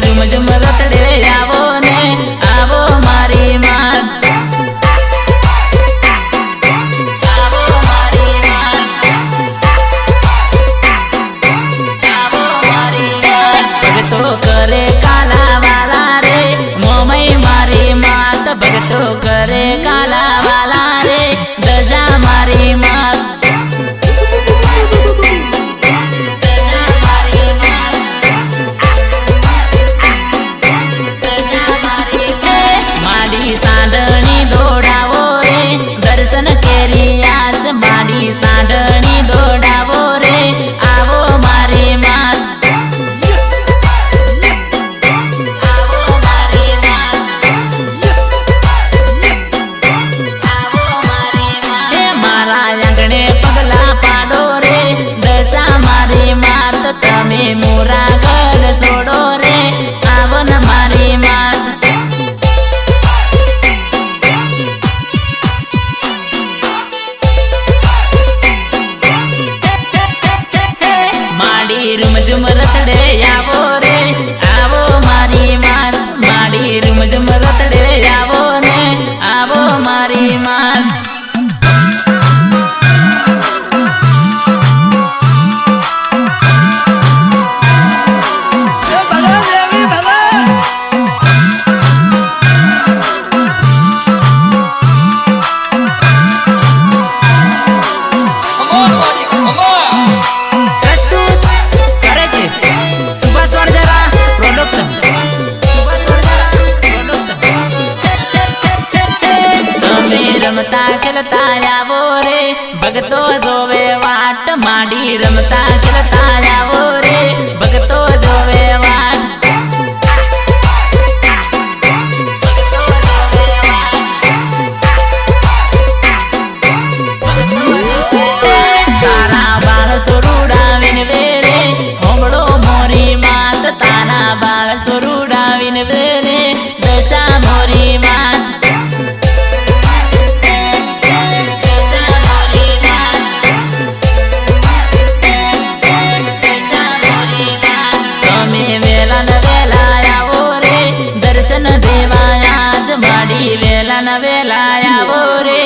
રૂમઝુમ રતડે આવો ને આવો મારી માં करे काला वाला रे मोमई मारी मात भगतो करे काला वाला रे दजा मारी मात माडी सांडणी दौड़ावो रे दर्शन केरी आस माडी सांडणी दौड़ावो रे आवो मारी मात तमे मोरा घर सोडो रे आवो न मारी मात माडी रूमझुम रतड़े आवो रे आवो मारी मात माडी रूमझुम रतड़े आवो ने आवो मारी मात रमता खेलता आवो रे भगतो जोवे वाट माडी रमता खेलता आवो रे भगतो जोवे वाट तारा बाळ सोरुडावीन वेरे होमळो मोरी मात तारा बाळ सोरुडावीन वेरे दशा मोरी मात दर्शन देवाया आज माडी वेला न वेला आवो रे